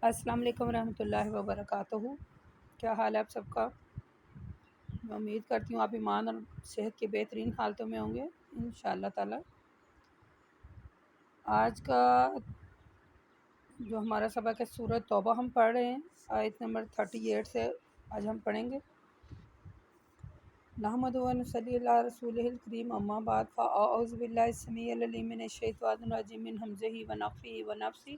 السلام علیکم ورحمۃ اللہ وبرکاتہ۔ کیا حال ہے آپ سب کا؟ میں امید کرتی ہوں آپ ایمان اور صحت کے بہترین حالتوں میں ہوں گے انشاءاللہ تعالی۔ آج کا جو ہمارا سبق ہے سورۃ توبہ ہم پڑھ رہے ہیں، آیت نمبر 38 سے آج ہم پڑھیں گے۔ نحمدہ و نصلی علی رسولہ الکریم، اما بعد، فاعوذ باللہ السمیع العلیم من الشیطان الرجیم من ہمزہ ونفخہ ونفثہ۔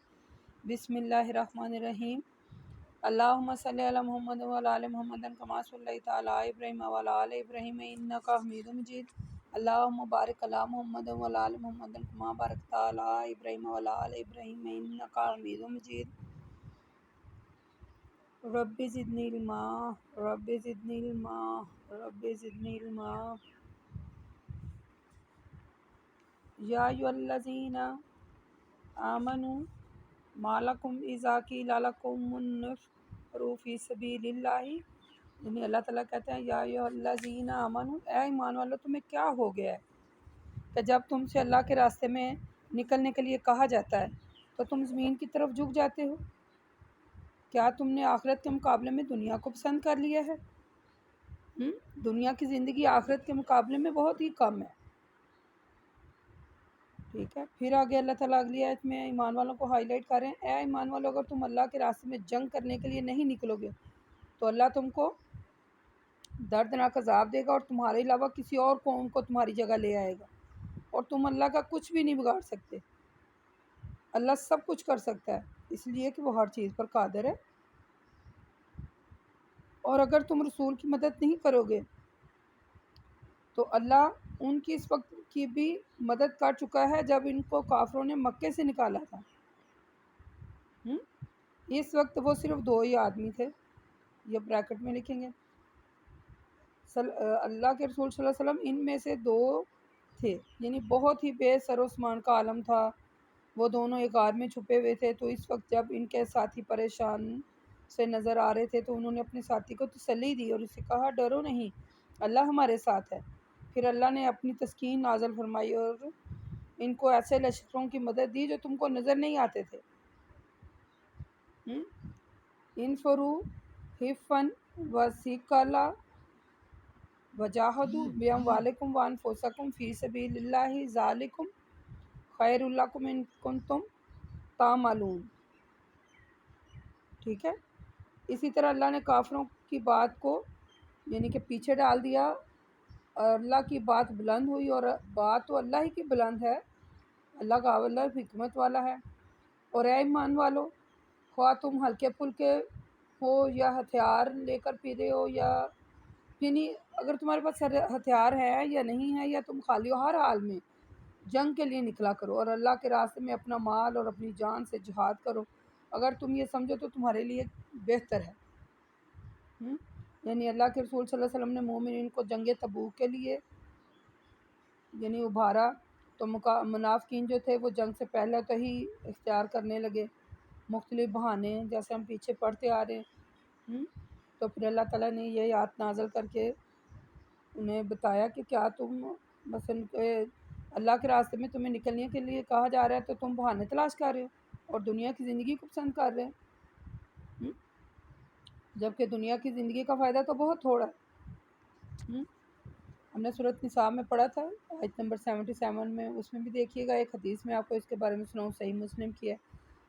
بسم اللہ الرحمن الرحیم۔ اللہم صلی علی محمد وعلی آل محمد کما صلیت علی ابراہیم وعلی آل ابراہیم انک حمید مجید۔ اللہم بارک علی محمد وعلی آل محمد کما بارکت علی ابراہیم وعلی آل ابراہیم انک حمید مجید۔ رب زدنی علما، رب زدنی علما، رب زدنی علما۔ یا ایھا الذین آمنوا ما لکم اذا قیل لکم انفروا فی سبیل اللہ، یعنی اللہ تعالیٰ کہتے ہیں یا ایھا الذین آمنوا، اے ایمان والو تمہیں کیا ہو گیا ہے کہ جب تم سے اللہ کے راستے میں نکلنے کے لیے کہا جاتا ہے تو تم زمین کی طرف جھک جاتے ہو؟ کیا تم نے آخرت کے مقابلے میں دنیا کو پسند کر لیا ہے؟ دنیا کی زندگی آخرت کے مقابلے میں بہت ہی کم ہے، ٹھیک ہے۔ پھر آگے اللہ تعالیٰ اگلی آیت میں ایمان والوں کو ہائی لائٹ کر رہے ہیں، اے ایمان والوں اگر تم اللہ کے راستے میں جنگ کرنے کے لیے نہیں نکلو گے تو اللہ تم کو دردناک عذاب دے گا اور تمہارے علاوہ کسی اور قوم کو تمہاری جگہ لے آئے گا، اور تم اللہ کا کچھ بھی نہیں بگاڑ سکتے۔ اللہ سب کچھ کر سکتا ہے اس لیے کہ وہ ہر چیز پر قادر ہے، اور اگر تم رسول کی مدد نہیں کرو گے تو اللہ ان کی اس وقت کی بھی مدد کر چکا ہے جب ان کو کافروں نے مکے سے نکالا تھا۔ اس وقت وہ صرف 2 ہی آدمی تھے، یہ بریکٹ میں لکھیں گے، اللہ کے رسول صلی اللہ علیہ وسلم ان میں سے 2 تھے، یعنی بہت ہی بے سر و سامان کا عالم تھا۔ وہ دونوں ایک غار میں چھپے ہوئے تھے، تو اس وقت جب ان کے ساتھی پریشان سے نظر آ رہے تھے تو انہوں نے اپنے ساتھی کو تسلی دی اور اسے کہا ڈرو نہیں، اللہ ہمارے ساتھ ہے۔ پھر اللہ نے اپنی تسکین نازل فرمائی اور ان کو ایسے لشکروں کی مدد دی جو تم کو نظر نہیں آتے تھے۔ انفروا خفا وثقالا وجاہدوا باموالکم وانفسکم فی سبیل اللہ ذالکم خیر لکم ان کنتم تعملون، ٹھیک ہے۔ اسی طرح اللہ نے کافروں کی بات کو یعنی کہ پیچھے ڈال دیا، اور اللہ کی بات بلند ہوئی، اور بات تو اللہ ہی کی بلند ہے، اللہ کا اللہ حکمت والا ہے۔ اور اے ایمان والو، خواہ تم ہلکے پھلکے ہو یا ہتھیار لے کر پھرے ہو، یا یعنی اگر تمہارے پاس ہتھیار ہے یا نہیں ہے، یا تم خالی ہو، ہر حال میں جنگ کے لیے نکلا کرو اور اللہ کے راستے میں اپنا مال اور اپنی جان سے جہاد کرو، اگر تم یہ سمجھو تو تمہارے لیے بہتر ہے۔ یعنی اللہ کے رسول صلی اللہ علیہ وسلم نے مومنین کو جنگ تبوک کے لیے یعنی ابھارا، تو منافقین جو تھے وہ جنگ سے پہلے تو ہی اختیار کرنے لگے مختلف بہانے، جیسے ہم پیچھے پڑھتے آ رہے ہیں۔ تو پھر اللہ تعالیٰ نے یہ آیت نازل کر کے انہیں بتایا کہ کیا تم مثلا اللہ کے راستے میں تمہیں نکلنے کے لیے کہا جا رہا ہے تو تم بہانے تلاش کر رہے ہو اور دنیا کی زندگی کو پسند کر رہے ہیں، جبکہ دنیا کی زندگی کا فائدہ تو بہت تھوڑا ہے۔ ہم نے سورۃ نساء میں پڑھا تھا آیت نمبر 77 میں، اس میں بھی دیکھیے گا، ایک حدیث میں آپ کو اس کے بارے میں سناؤں، صحیح مسلم کی ہے۔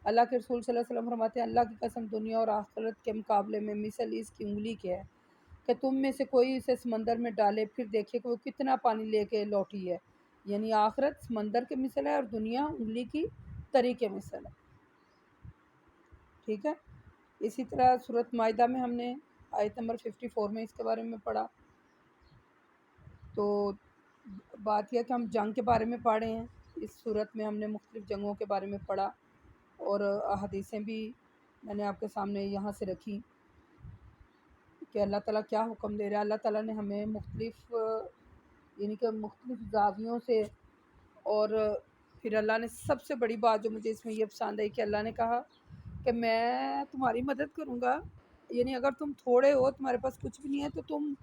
اللہ کے رسول صلی اللہ علیہ وسلم فرماتے ہیں اللہ کی قسم دنیا اور آخرت کے مقابلے میں مثل اس کی انگلی کے ہے کہ تم میں سے کوئی اسے سمندر میں ڈالے پھر دیکھے کہ وہ کتنا پانی لے کے لوٹی ہے، یعنی آخرت سمندر کے مثل ہے اور دنیا انگلی کی تری کے مثل ہے، ٹھیک ہے۔ اسی طرح سورۃ مائدہ میں ہم نے آیت نمبر 54 میں اس کے بارے میں پڑھا۔ تو بات یہ کہ ہم جنگ کے بارے میں پڑھے ہیں، اس صورت میں ہم نے مختلف جنگوں کے بارے میں پڑھا، اور احادیثیں بھی میں نے آپ کے سامنے یہاں سے رکھی کہ اللہ تعالیٰ کیا حکم دے رہا ہے۔ اللہ تعالیٰ نے ہمیں مختلف یعنی کہ مختلف زاویوں سے، اور پھر اللہ نے سب سے بڑی بات جو مجھے اس میں یہ پسند آئی کہ اللہ نے کہا کہ میں تمہاری مدد کروں گا، یعنی اگر تم تھوڑے ہو، تمہارے پاس کچھ بھی نہیں ہے، تو تم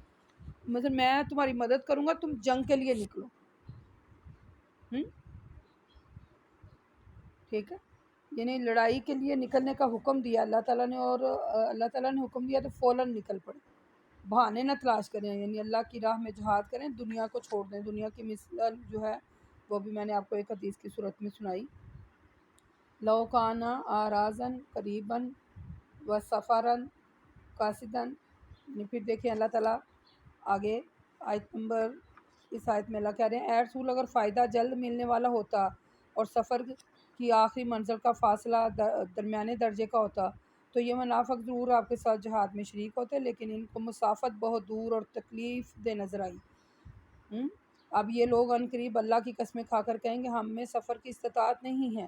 مثلا میں تمہاری مدد کروں گا، تم جنگ کے لیے نکلو، ٹھیک ہے۔ یعنی لڑائی کے لیے نکلنے کا حکم دیا اللہ تعالیٰ نے، اور اللہ تعالیٰ نے حکم دیا تو فوراً نکل پڑے، بہانے نہ تلاش کریں، یعنی اللہ کی راہ میں جہاد کریں، دنیا کو چھوڑ دیں۔ دنیا کی مثال جو ہے وہ بھی میں نے آپ کو ایک حدیث کی صورت میں سنائی، لو کانا آرازن قریباً و سفراً قاصداً، یعنی پھر دیکھیں اللہ تعالیٰ آگے آیت نمبر، اس آیت میں اللہ کہہ رہے ہیں، اے رسول اگر فائدہ جلد ملنے والا ہوتا اور سفر کی آخری منزل کا فاصلہ درمیانے درجے کا ہوتا تو یہ منافق ضرور آپ کے ساتھ جہاد میں شریک ہوتے، لیکن ان کو مسافت بہت دور اور تکلیف دہ نظر آئی۔ اب یہ لوگ عن قریب اللہ کی قسمیں کھا کر کہیں گے ہم میں سفر کی استطاعت نہیں ہے۔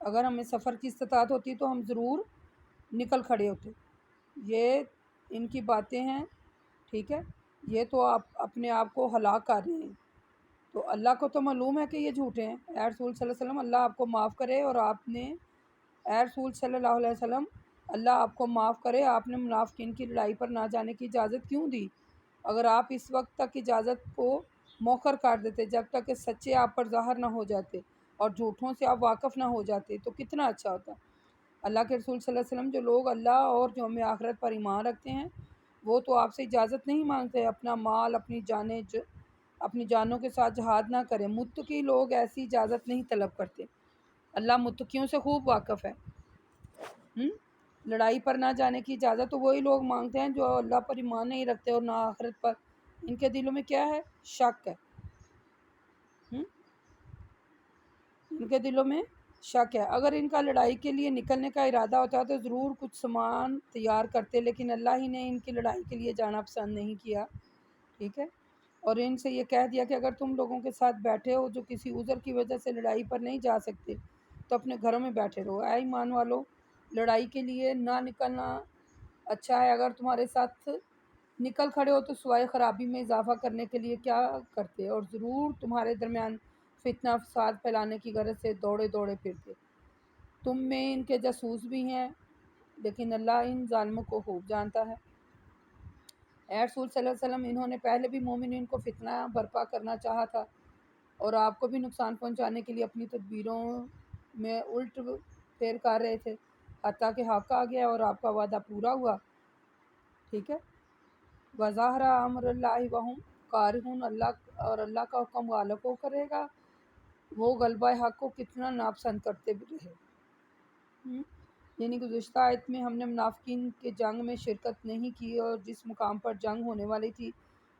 اگر ہمیں سفر کی استطاعت ہوتی تو ہم ضرور نکل کھڑے ہوتے۔ یہ ان کی باتیں ہیں، ٹھیک ہے، یہ تو آپ اپنے آپ کو ہلاک کر رہے ہیں، تو اللہ کو تو معلوم ہے کہ یہ جھوٹے ہیں۔ اے رسول صلی اللہ علیہ وسلم اللہ آپ کو معاف کرے، اور آپ نے، اے رسول صلی اللہ علیہ وسلم اللہ آپ کو معاف کرے، آپ نے منافقین کی لڑائی پر نہ جانے کی اجازت کیوں دی؟ اگر آپ اس وقت تک اجازت کو مؤخر کر دیتے جب تک کہ سچے آپ پر ظاہر نہ ہو جاتے اور جھوٹوں سے آپ واقف نہ ہو جاتے تو کتنا اچھا ہوتا۔ اللہ کے رسول صلی اللہ علیہ وسلم جو لوگ اللہ اور یوم آخرت پر ایمان رکھتے ہیں وہ تو آپ سے اجازت نہیں مانگتے اپنا مال، اپنی جانوں کے ساتھ جہاد نہ کریں۔ متقی لوگ ایسی اجازت نہیں طلب کرتے، اللہ متقیوں سے خوب واقف ہے۔ لڑائی پر نہ جانے کی اجازت تو وہی لوگ مانگتے ہیں جو اللہ پر ایمان نہیں رکھتے اور نہ آخرت پر، ان کے دلوں میں کیا ہے؟ شک ہے۔ ان کے دلوں میں شک ہے۔ اگر ان کا لڑائی کے لیے نکلنے کا ارادہ ہوتا تو ضرور کچھ سامان تیار کرتے، لیکن اللہ ہی نے ان کی لڑائی کے لیے جانا پسند نہیں کیا، ٹھیک ہے، اور ان سے یہ کہہ دیا کہ اگر تم لوگوں کے ساتھ بیٹھے ہو جو کسی عذر کی وجہ سے لڑائی پر نہیں جا سکتے تو اپنے گھروں میں بیٹھے رہو۔ اے ایمان والو، لڑائی کے لیے نہ نکلنا اچھا ہے، اگر تمہارے ساتھ نکل کھڑے ہو تو سوائے خرابی میں اضافہ کرنے کے لیے کیا کرتے، اور ضرور تمہارے درمیان فتنہ فساد پھیلانے کی غرض سے دوڑے پھرتے۔ تم میں ان کے جاسوس بھی ہیں، لیکن اللہ ان ظالموں کو خوب جانتا ہے۔ اے رسول صلی اللہ علیہ وسلم انہوں نے پہلے بھی مومنین کو فتنہ برپا کرنا چاہا تھا اور آپ کو بھی نقصان پہنچانے کے لیے اپنی تدبیروں میں الٹ پھیر کر رہے تھے، حتیٰ کہ حق آ گیا اور آپ کا وعدہ پورا ہوا، ٹھیک ہے۔ وظاہر امر اللہ وہم کارہون، اللہ کا حکم غالب ہو کرے گا، وہ غلبہ حق کو کتنا ناپسند کرتے بھی رہے۔ یعنی گزشتہ آیت میں ہم نے منافقین کے جنگ میں شرکت نہیں کی، اور جس مقام پر جنگ ہونے والی تھی،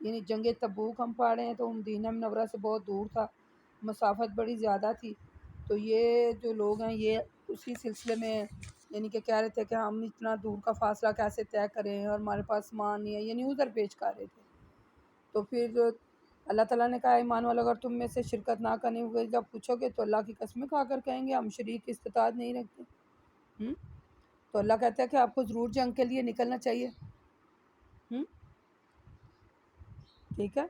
یعنی جنگ تبوک ہم پڑھ رہے ہیں، تو مدینہ منورہ سے بہت دور تھا، مسافت بڑی زیادہ تھی، تو یہ جو لوگ ہیں یہ اسی سلسلے میں یعنی کہ کہہ رہے تھے کہ ہم اتنا دور کا فاصلہ کیسے طے کریں اور ہمارے پاس سامان نہیں ہے، یعنی عذر پیش کر رہے تھے۔ تو پھر اللہ تعالیٰ نے کہا ایمان والا اگر تم میں سے شرکت نہ کرنے ہوئے جب پوچھو گے تو اللہ کی قسمیں کھا کر کہیں گے ہم شریک کی استطاعت نہیں رکھتے۔ تو اللہ کہتا ہے کہ آپ کو ضرور جنگ کے لیے نکلنا چاہیے، ٹھیک ہے۔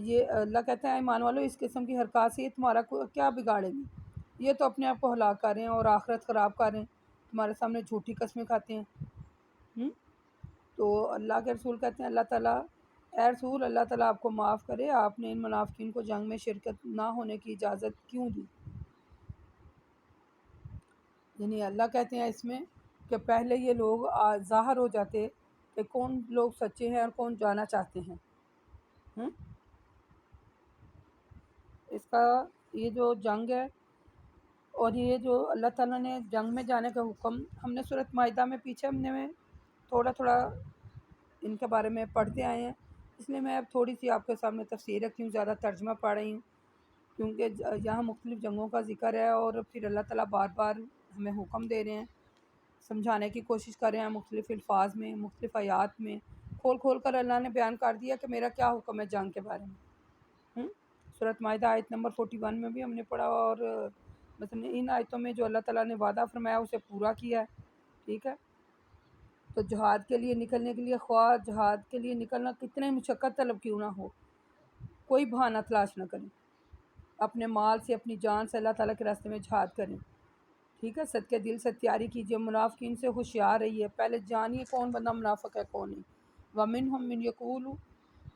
یہ اللہ کہتا ہے ایمان والو اس قسم کی حرکات سے یہ تمہارا کیا بگاڑیں گے، یہ تو اپنے آپ کو ہلاک کر رہے ہیں اور آخرت خراب کر رہے ہیں، تمہارے سامنے جھوٹی قسمیں کھاتے ہیں۔ تو اللہ کے رسول کہتے ہیں اللہ تعالیٰ، اے رسول اللہ تعالیٰ آپ کو معاف کرے، آپ نے ان منافقین کو جنگ میں شرکت نہ ہونے کی اجازت کیوں دی؟ یعنی اللہ کہتے ہیں اس میں کہ پہلے یہ لوگ ظاہر ہو جاتے کہ کون لوگ سچے ہیں اور کون جانا چاہتے ہیں۔ اس کا یہ جو جنگ ہے اور یہ جو اللہ تعالیٰ نے جنگ میں جانے کا حکم، ہم نے سورۃ مائدہ میں پیچھے ہم نے تھوڑا ان کے بارے میں پڑھتے آئے ہیں، اس لیے میں اب تھوڑی سی آپ کے سامنے تفسیر رکھتی ہوں، زیادہ ترجمہ پڑھ رہی ہوں کیونکہ یہاں مختلف جنگوں کا ذکر ہے اور پھر اللہ تعالیٰ بار بار ہمیں حکم دے رہے ہیں، سمجھانے کی کوشش کر رہے ہیں مختلف الفاظ میں، مختلف آیات میں کھول کر اللہ نے بیان کر دیا کہ میرا کیا حکم ہے جنگ کے بارے میں۔ سورۃ مائدہ آیت نمبر 41 میں بھی ہم نے پڑھا، اور مثلا ان آیتوں میں جو اللہ تعالیٰ نے وعدہ فرمایا اسے پورا کیا ہے، ٹھیک ہے۔ تو جہاد کے لیے نکلنے کے لیے، خواہ جہاد کے لیے نکلنا کتنے مشقت طلب کیوں نہ ہو، کوئی بہانہ تلاش نہ کریں، اپنے مال سے اپنی جان سے اللہ تعالیٰ کے راستے میں جہاد کریں، ٹھیک ہے، صدقے دل سے تیاری کیجیے، منافقین سے ہوشیار رہیے، پہلے جانیے کون بندہ منافق ہے کون نہیں۔ وَمِنْهُمْ مِنْ يَقُولُ،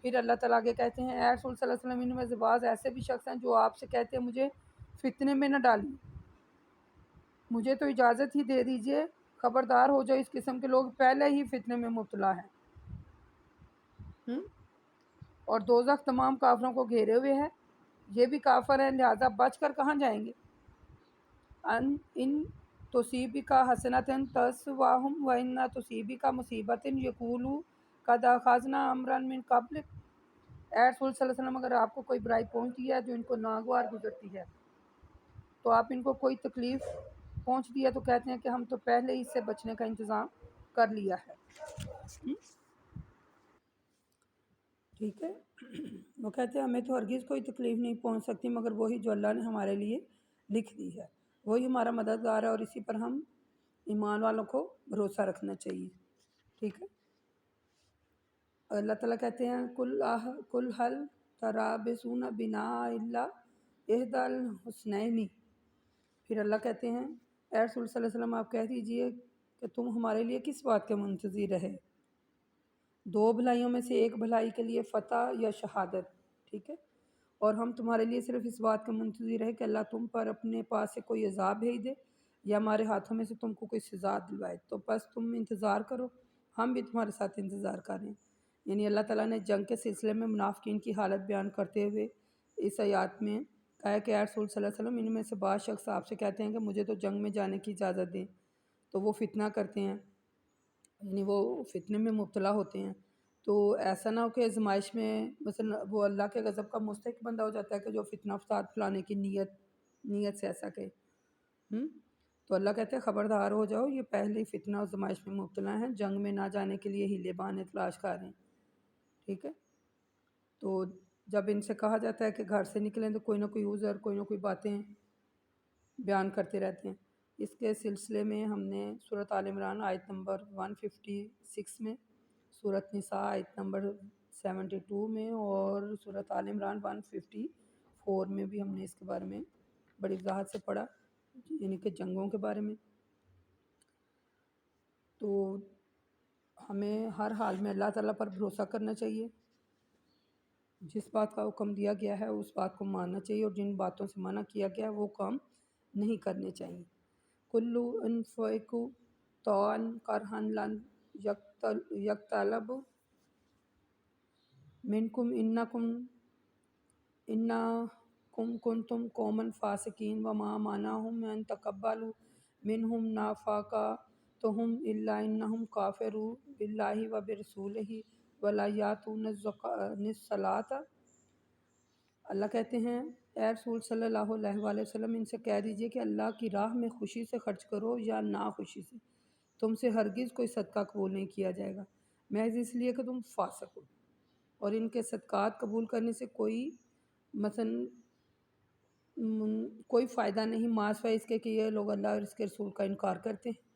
پھر اللہ تعالیٰ آگے کہتے ہیں اے رسول صلی اللہ علیہ وسلم ان میں سے بعض ایسے بھی شخص ہیں جو آپ سے کہتے ہیں مجھے فتنے میں نہ ڈالیے، مجھے تو اجازت ہی دے دیجئے، خبردار ہو جاؤ، اس قسم کے لوگ پہلے ہی فتنے میں مبتلا ہیں۔ اور دوزخ تمام کافروں کو گھیرے ہوئے ہے، یہ بھی کافر ہیں، لہذا بچ کر کہاں جائیں گے۔ ان تصیبک حسنۃ تسؤہم وان تصیبک مصیبۃ یقولوا قد اخذنا امرا من قبل۔ اے رسول صلی اللہ علیہ وسلم، اگر آپ کو کوئی برائی پہنچتی ہے جو ان کو ناگوار گزرتی ہے تو آپ ان کو کوئی تکلیف پہنچتی ہے تو کہتے ہیں کہ ہم تو پہلے ہی اس سے بچنے کا انتظام کر لیا ہے۔ ٹھیک ہے، وہ کہتے ہیں ہمیں تو ہرگز کوئی تکلیف نہیں پہنچ سکتی مگر وہی جو اللہ نے ہمارے لیے لکھ دی ہے، وہی ہمارا مددگار ہے، اور اسی پر ہم ایمان والوں کو بھروسہ رکھنا چاہیے۔ ٹھیک ہے، اللہ تعالیٰ کہتے ہیں کل حل ترابصون بنا الا احدی الحسنین۔ پھر اللہ کہتے ہیں اے رسول صلی اللہ علیہ وسلم، آپ کہہ دیجئے کہ تم ہمارے لیے کس بات کے منتظر رہے، دو بھلائیوں میں سے ایک بھلائی کے لیے فتح یا شہادت۔ ٹھیک ہے، اور ہم تمہارے لیے صرف اس بات کا منتظر رہے کہ اللہ تم پر اپنے پاس سے کوئی عذاب بھیج دے یا ہمارے ہاتھوں میں سے تم کو کوئی سزا دلوائے، تو بس تم انتظار کرو، ہم بھی تمہارے ساتھ انتظار کر رہے ہیں۔ یعنی اللہ تعالیٰ نے جنگ کے سلسلے میں منافقین کی حالت بیان کرتے ہوئے اس آیات میں کہا کہ اے رسول صلی اللہ علیہ وسلم، ان میں سے بعض شخص آپ سے کہتے ہیں کہ مجھے تو جنگ میں جانے کی اجازت دیں، تو وہ فتنہ کرتے ہیں، یعنی وہ فتنے میں مبتلا ہوتے ہیں۔ تو ایسا نہ ہو کہ آزمائش میں مثلا وہ اللہ کے غضب کا مستحق بندہ ہو جاتا ہے کہ جو فتنہ فساد پھیلانے کی نیت سے ایسا کہ تو اللہ کہتے ہیں خبردار ہو جاؤ، یہ پہلے ہی فتنہ اور آزمائش میں مبتلا ہیں، جنگ میں نہ جانے کے لیے ہیلے بہانے تلاش کر رہے ہیں۔ ٹھیک ہے، تو جب ان سے کہا جاتا ہے کہ گھر سے نکلیں تو کوئی نہ کوئی عذر، کوئی نہ کوئی باتیں بیان کرتے رہتے ہیں۔ اس کے سلسلے میں ہم نے سورۃ آل عمران آیت نمبر 156 میں، سورۃ نساء آیت نمبر 72 میں، اور سورۃ آل عمران 154 میں بھی ہم نے اس کے بارے میں بڑی وضاحت سے پڑھا، یعنی کہ جنگوں کے بارے میں۔ تو ہمیں ہر حال میں اللہ تعالیٰ پر بھروسہ کرنا چاہیے، جس بات کا حکم دیا گیا ہے اس بات کو ماننا چاہیے، اور جن باتوں سے منع کیا گیا ہے وہ کام نہیں کرنے چاہیے۔ کلو انفقوا طوعا کرہا لن یقتلب منکم انکم کنتم قوما فاسقین وما منعهم ان تقبلوا منهم نفقاتهم الا انهم کافروا باللہ وبرسولہ ولا یاتون الصلاۃ۔ اللہ کہتے ہیں اے رسول صلی اللہ علیہ وآلہ وسلم، ان سے کہہ دیجئے کہ اللہ کی راہ میں خوشی سے خرچ کرو یا ناخوشی سے، تم سے ہرگز کوئی صدقہ قبول نہیں کیا جائے گا محض اس لیے کہ تم فاسق ہو، اور ان کے صدقات قبول کرنے سے کوئی کوئی فائدہ نہیں، ماسوائے اس کے کہ یہ لوگ اللہ اور اس کے رسول کا انکار کرتے ہیں۔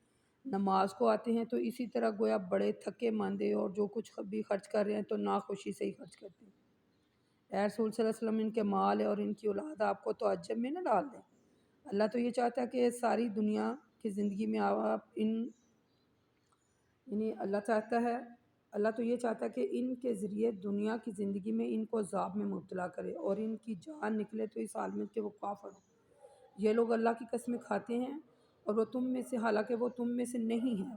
نماز کو آتے ہیں تو اسی طرح گویا بڑے تھکے ماندے، اور جو کچھ بھی خرچ کر رہے ہیں تو ناخوشی سے ہی خرچ کرتے ہیں۔ اے رسول صلی اللہ علیہ وسلم، ان کے مال اور ان کی اولاد آپ کو تعجب میں نہ ڈال دیں، اللہ تو یہ چاہتا ہے کہ ساری دنیا کی زندگی میں آپ یعنی اللہ تو یہ چاہتا ہے کہ ان کے ذریعے دنیا کی زندگی میں ان کو عذاب میں مبتلا کرے اور ان کی جان نکلے تو اس حال میں کہ وہ کافر ہو۔ یہ لوگ اللہ کی قسمیں کھاتے ہیں اور وہ تم میں سے، حالانکہ وہ تم میں سے نہیں ہیں،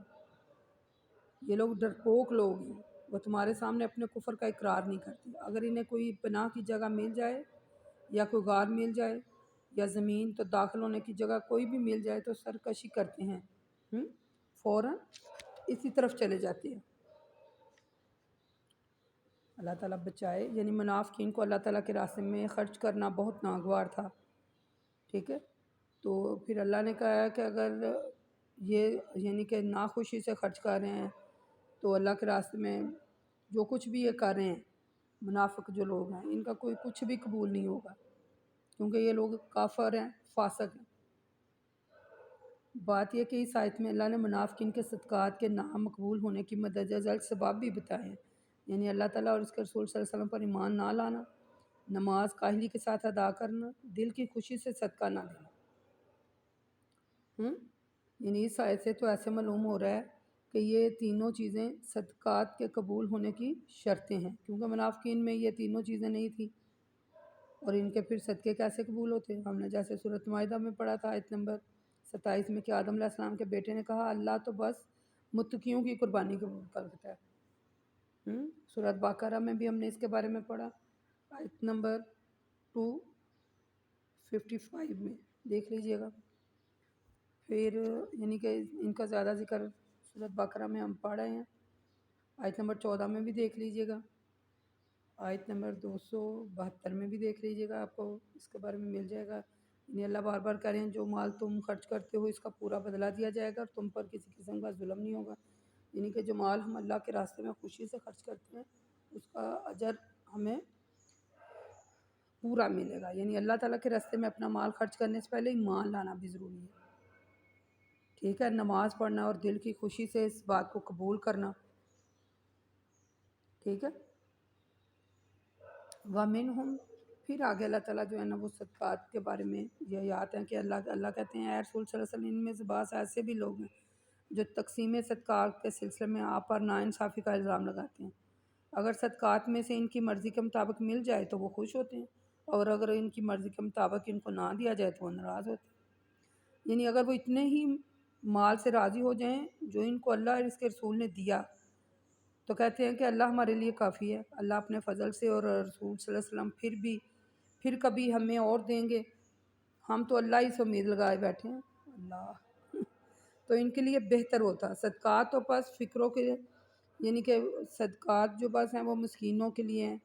یہ لوگ ڈرپوک لوگ ہیں، وہ تمہارے سامنے اپنے کفر کا اقرار نہیں کرتے۔ اگر انہیں کوئی پناہ کی جگہ مل جائے یا کوئی غار مل جائے یا زمین تو داخل ہونے کی جگہ کوئی بھی مل جائے تو سرکشی کرتے ہیں، فوراً اسی طرف چلے جاتے ہیں۔ اللہ تعالیٰ بچائے، یعنی منافقین کو اللہ تعالیٰ کے راستے میں خرچ کرنا بہت ناگوار تھا۔ ٹھیک ہے، تو پھر اللہ نے کہا ہے کہ اگر یہ یعنی کہ ناخوشی سے خرچ کر رہے ہیں تو اللہ کے راستے میں جو کچھ بھی یہ کر رہے ہیں، منافق جو لوگ ہیں، ان کا کوئی کچھ بھی قبول نہیں ہوگا، کیونکہ یہ لوگ کافر ہیں، فاسق ہیں۔ بات یہ کہ اس آیت میں اللہ نے منافقین کے صدقات کے نامقبول ہونے کی مدرجہ ذیل سبب بھی بتائے ہیں، یعنی اللہ تعالیٰ اور اس کے رسول صلی اللہ علیہ وسلم پر ایمان نہ لانا، نماز کاہلی کے ساتھ ادا کرنا، دل کی خوشی سے صدقہ نہ دینا۔ یعنی اس آیت سے تو ایسے معلوم ہو رہا ہے کہ یہ تینوں چیزیں صدقات کے قبول ہونے کی شرطیں ہیں، کیونکہ منافقین میں یہ تینوں چیزیں نہیں تھیں، اور ان کے پھر صدقے کیسے قبول ہوتے؟ ہم نے جیسے سورۃ مائدہ میں پڑھا تھا آیت نمبر 27 میں کہ آدم علیہ السلام کے بیٹے نے کہا اللہ تو بس متقیوں کی قربانی قبول کرتا ہے۔ سورۃ بقرہ میں بھی ہم نے اس کے بارے میں پڑھا، آیت نمبر 255 میں دیکھ لیجئے گا۔ پھر یعنی کہ ان کا زیادہ ذکر سورۃ بقرہ میں ہم پڑھ رہے ہیں، آیت نمبر 14 میں بھی دیکھ لیجئے گا، آیت نمبر 272 میں بھی دیکھ لیجئے گا، آپ کو اس کے بارے میں مل جائے گا۔ یعنی اللہ بار بار کہہ رہے ہیں جو مال تم خرچ کرتے ہو اس کا پورا بدلہ دیا جائے گا اور تم پر کسی قسم کا ظلم نہیں ہوگا۔ یعنی کہ جو مال ہم اللہ کے راستے میں خوشی سے خرچ کرتے ہیں اس کا اجر ہمیں پورا ملے گا۔ یعنی اللہ تعالیٰ کے راستے میں اپنا مال خرچ کرنے سے پہلے ایمان لانا بھی ضروری ہے، ٹھیک ہے، نماز پڑھنا اور دل کی خوشی سے اس بات کو قبول کرنا، ٹھیک ہے۔ وَمِنْهُمْ، پھر آگے اللہ تعالیٰ جو ہے نا وہ صدقات کے بارے میں یہ آیات ہیں کہ اللہ کہتے ہیں اے رسول صلی اللہ علیہ وسلم ان میں سے بعض ایسے بھی لوگ ہیں جو تقسیم صدقات کے سلسلے میں آپ پر ناانصافی کا الزام لگاتے ہیں۔ اگر صدقات میں سے ان کی مرضی کے مطابق مل جائے تو وہ خوش ہوتے ہیں، اور اگر ان کی مرضی کے مطابق ان کو نہ دیا جائے تو وہ ناراض ہوتے ہیں۔ یعنی اگر وہ اتنے ہی مال سے راضی ہو جائیں جو ان کو اللہ اور اس کے رسول نے دیا تو کہتے ہیں کہ اللہ ہمارے لیے کافی ہے، اللہ اپنے فضل سے اور رسول صلی اللہ علیہ وسلم پھر کبھی ہمیں اور دیں گے، ہم تو اللہ ہی سے امید لگائے بیٹھے ہیں اللہ تو ان کے لیے بہتر ہوتا۔ صدقات تو بس فقروں کے، یعنی کہ صدقات جو بس ہیں وہ مسکینوں کے لیے ہیں،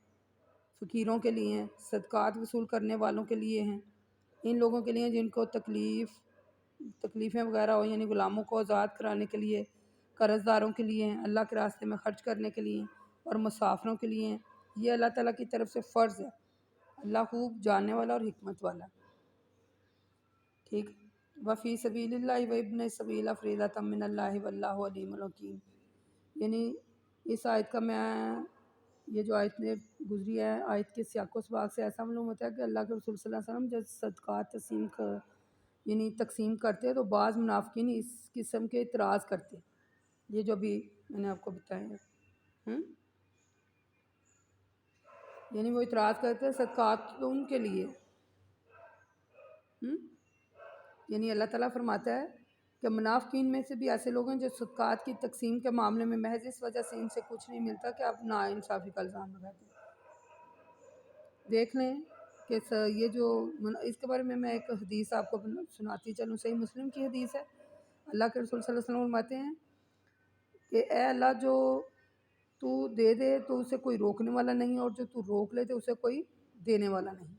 فقیروں کے لیے ہیں، صدقات وصول کرنے والوں کے لیے ہیں، ان لوگوں کے لیے جن کو تکلیفیں وغیرہ ہو، یعنی غلاموں کو آزاد کرانے کے لیے، قرض داروں کے لیے ہیں، اللہ کے راستے میں خرچ کرنے کے لیے اور مسافروں کے لیے ہیں۔ یہ اللہ تعالیٰ کی طرف سے فرض ہے، اللہ خوب جاننے والا اور حکمت والا، ٹھیک۔ وفی سبیل اللہ وابن السبیل فریضۃ من اللہ واللہ علیم الحکیم۔ یعنی اس آیت کا میں یہ جو آیت میں گزری ہے، آیت کے سیاق و سباق سے ایسا معلوم ہوتا ہے کہ اللہ کے رسول صلی اللہ علیہ وسلم جب صدقات تقسیم کرتے تو بعض منافقین اس قسم کے اعتراض کرتے، یہ جو بھی میں نے آپ کو بتایا ہے، یعنی وہ اعتراض کرتے ہیں صدقات تو ان کے لیے، یعنی اللہ تعالیٰ فرماتا ہے کہ منافقین میں سے بھی ایسے لوگ ہیں جو صدقات کی تقسیم کے معاملے میں محض اس وجہ سے ان سے کچھ نہیں ملتا کہ آپ ناانصافی کا الزام لگاتے ہیں۔ دیکھ لیں کہ یہ جو اس کے بارے میں ایک حدیث آپ کو سناتی چلوں، صحیح مسلم کی حدیث ہے، اللہ کے رسول صلی اللہ علیہ وسلم فرماتے ہیں کہ اے اللہ جو تو دے دے تو اسے کوئی روکنے والا نہیں، اور جو تو روک لے تو اسے کوئی دینے والا نہیں۔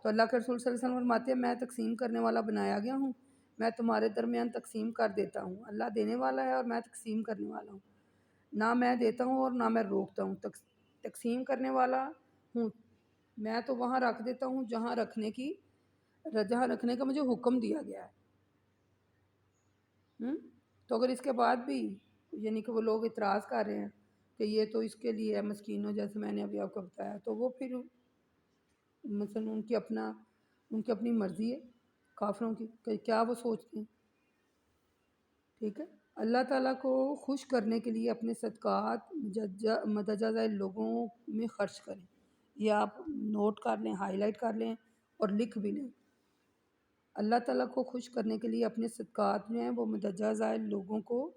تو اللہ کے رسول صلی اللہ علیہ وسلم فرماتے ہیں میں تقسیم کرنے والا بنایا گیا ہوں، میں تمہارے درمیان تقسیم کر دیتا ہوں۔ اللہ دینے والا ہے اور میں تقسیم کرنے والا ہوں، نہ میں دیتا ہوں اور نہ میں روکتا ہوں، تقسیم کرنے والا ہوں، میں تو وہاں رکھ دیتا ہوں جہاں رکھنے کا مجھے حکم دیا گیا ہے۔ تو اگر اس کے بعد بھی یعنی کہ وہ لوگ اعتراض کر رہے ہیں کہ یہ تو اس کے لیے ہے مسکینوں، جیسے میں نے ابھی آپ کو بتایا، تو وہ پھر مثلا ان کی اپنی مرضی ہے کافروں کی کہ کیا وہ سوچتے ہیں، ٹھیک ہے۔ اللہ تعالیٰ کو خوش کرنے کے لیے اپنے صدقات مدجہ ذیل لوگوں میں خرچ کریں، یہ آپ نوٹ کر لیں، ہائی لائٹ کر لیں اور لکھ بھی لیں۔ اللہ تعالیٰ کو خوش کرنے کے لیے اپنے صدقات جو ہیں وہ مدجہ ذیل لوگوں کو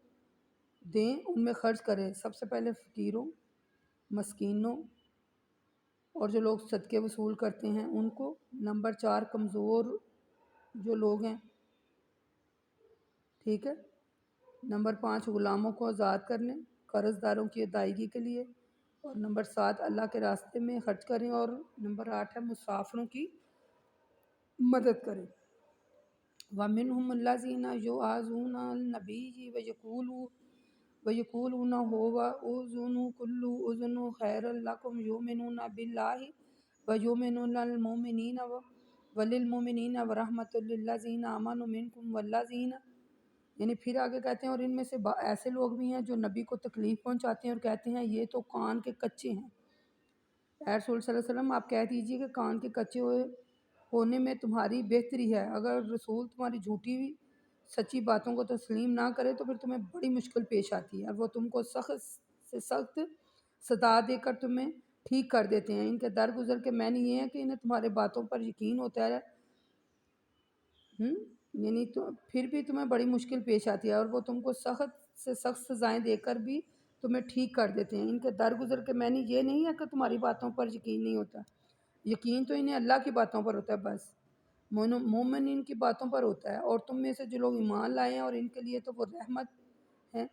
دیں، ان میں خرچ کریں، سب سے پہلے فقیروں، مسکینوں اور جو لوگ صدقے وصول کرتے ہیں ان کو، نمبر 4 کمزور جو لوگ ہیں، ٹھیک ہے، نمبر 5 غلاموں کو آزاد کرنے، قرض داروں کی ادائیگی کے لیے، اور نمبر 7 اللہ کے راستے میں خرچ کریں، اور نمبر 8 ہے مسافروں کی مدد کریں۔ وَمِنْهُمُ الَّذِينَ يُؤْذُونَ النَّبِيَّ وَيَقُولُونَ هُوَ أُذُنٌ كُلُّ أُذُنٍ خَيْرٌ لَكُمْ يُؤْمِنُونَ بِاللَّهِ وَيُؤْمِنُونَ لِلْمُؤْمِنِينَ وَرَحْمَةٌ لِلَّذِينَ آمَنُوا مِنْكُمْ وَالَّذِينَ، یعنی پھر آگے کہتے ہیں اور ان میں سے ایسے لوگ بھی ہیں جو نبی کو تکلیف پہنچاتے ہیں اور کہتے ہیں یہ تو کان کے کچے ہیں۔ اے رسول صلی اللہ علیہ وسلم آپ کہہ دیجئے کہ کان کے کچے ہونے میں تمہاری بہتری ہے، اگر رسول تمہاری جھوٹی سچی باتوں کو تسلیم نہ کرے تو پھر تمہیں بڑی مشکل پیش آتی ہے، اور وہ تم کو سخت سے سخت سزا دے کر تمہیں ٹھیک کر دیتے ہیں۔ ان کے درگزر کے معنی یہ ہے کہ انہیں تمہارے باتوں پر یقین ہوتا ہے، یعنی تو پھر بھی تمہیں بڑی مشکل پیش آتی ہے، اور وہ تم کو سخت سے سخت سزائیں دے کر بھی تمہیں ٹھیک کر دیتے ہیں۔ ان کے درگزر کے معنی یہ نہیں ہے کہ تمہاری باتوں پر یقین نہیں ہوتا، یقین تو انہیں اللہ کی باتوں پر ہوتا ہے بس، مومن ان کی باتوں پر ہوتا ہے۔ اور تم میں سے جو لوگ ایمان لائے ہیں اور ان کے لیے تو وہ رحمت ہے،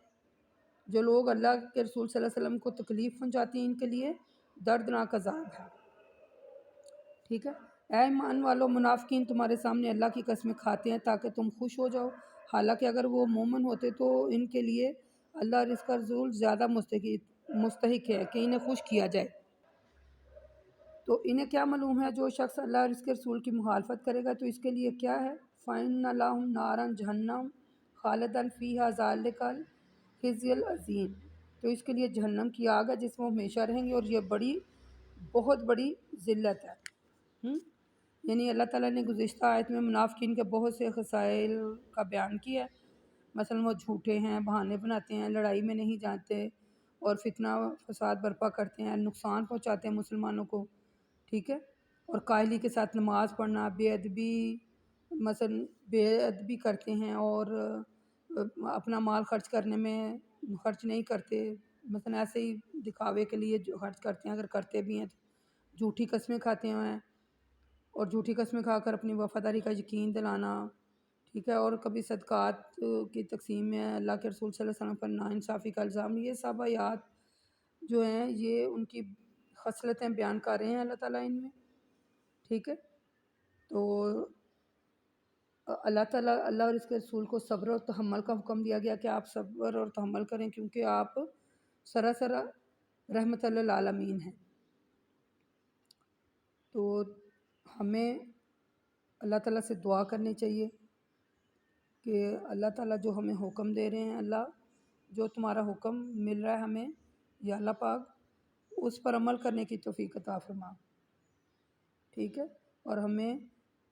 جو لوگ اللہ کے رسول صلی اللہ علیہ وسلم کو تکلیف پہنچاتی ہیں ان کے لیے دردناک عذاب ہے۔ ٹھیک ہے، اے ایمان والو، منافقین تمہارے سامنے اللہ کی قسمیں کھاتے ہیں تاکہ تم خوش ہو جاؤ، حالانکہ اگر وہ مومن ہوتے تو ان کے لیے اللہ رزق کا رسول زیادہ مستحق ہے کہ انہیں خوش کیا جائے۔ تو انہیں کیا معلوم ہے جو شخص اللہ اور اس کے رسول کی مخالفت کرے گا تو اس کے لیے کیا ہے، فَإِنَّ لَهُمْ نَارًا جہنم خالدًا فِيهَا ذَلِكَ الْخِزْيُ الْعَظِيمُ، تو اس کے لیے جہنم کی آگ ہے جس میں وہ ہمیشہ رہیں گے، اور یہ بہت بڑی ذلت ہے۔ یعنی اللہ تعالیٰ نے گزشتہ آیت میں منافقین کے بہت سے خصائل کا بیان کیا ہے، مثلا وہ جھوٹے ہیں، بہانے بناتے ہیں، لڑائی میں نہیں جانتے، اور فتنہ فساد برپا کرتے ہیں، نقصان پہنچاتے ہیں مسلمانوں کو، ٹھیک ہے، اور کاہلی کے ساتھ نماز پڑھنا، بے ادبی کرتے ہیں، اور اپنا مال خرچ کرنے میں خرچ نہیں کرتے، مثلا ایسے ہی دکھاوے کے لیے جو خرچ کرتے ہیں، اگر کرتے بھی ہیں تو جھوٹی قسمیں کھاتے ہیں، اور جھوٹی قسمیں کھا کر اپنی وفاداری کا یقین دلانا، ٹھیک ہے، اور کبھی صدقات کی تقسیم میں اللہ کے رسول صلی اللہ علیہ وسلم پر ناانصافی کا الزام، یہ سب آیات جو ہیں یہ ان کی خصلتیں بیان کر رہے ہیں اللہ تعالیٰ ان میں، ٹھیک ہے۔ تو اللہ تعالیٰ اور اس کے رسول کو صبر اور تحمل کا حکم دیا گیا کہ آپ صبر اور تحمل کریں، کیونکہ آپ سراسر رحمت للعالمین ہیں۔ تو ہمیں اللہ تعالیٰ سے دعا کرنی چاہیے کہ اللہ تعالیٰ جو ہمیں حکم دے رہے ہیں، اللہ جو تمہارا حکم مل رہا ہے ہمیں، یا اللہ پاک اس پر عمل کرنے کی توفیق عطا فرما، ٹھیک ہے، اور ہمیں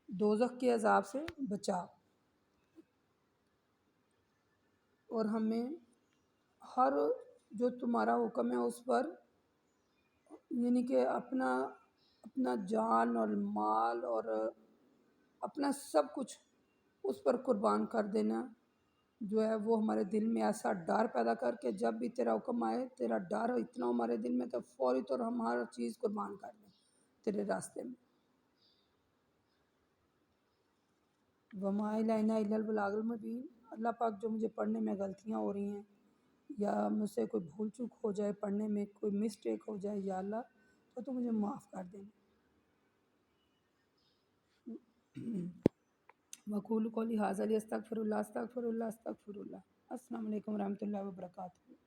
دوزخ کے عذاب سے بچا، اور ہمیں ہر جو تمہارا حکم ہے اس پر یعنی کہ اپنا جان اور مال اور اپنا سب کچھ اس پر قربان کر دینا جو ہے، وہ ہمارے دل میں ایسا ڈر پیدا کر کے جب بھی تیرا حکم آئے، تیرا ڈر اتنا ہمارے دل میں تو فوری طور ہم ہر چیز قربان کر دیں تیرے راستے میں۔ وَمَا إِلَيْنَا إِلَّا الْبَلَاغُ الْمُبِينُ۔ اللہ پاک جو مجھے پڑھنے میں غلطیاں ہو رہی ہیں یا مجھ سے کوئی بھول چوک ہو جائے، پڑھنے میں کوئی مسٹیک ہو جائے، یا اللہ تو مجھے معاف کر دینا۔ وَقُولُوا قَوْلِي هَٰذَا لِأَسْتَغْفِرَ اللَّهَ أَسْتَغْفِرُ اللَّهَ أَسْتَغْفِرُ اللَّهَ۔ السلام علیکم ورحمۃ اللہ وبرکاتہ۔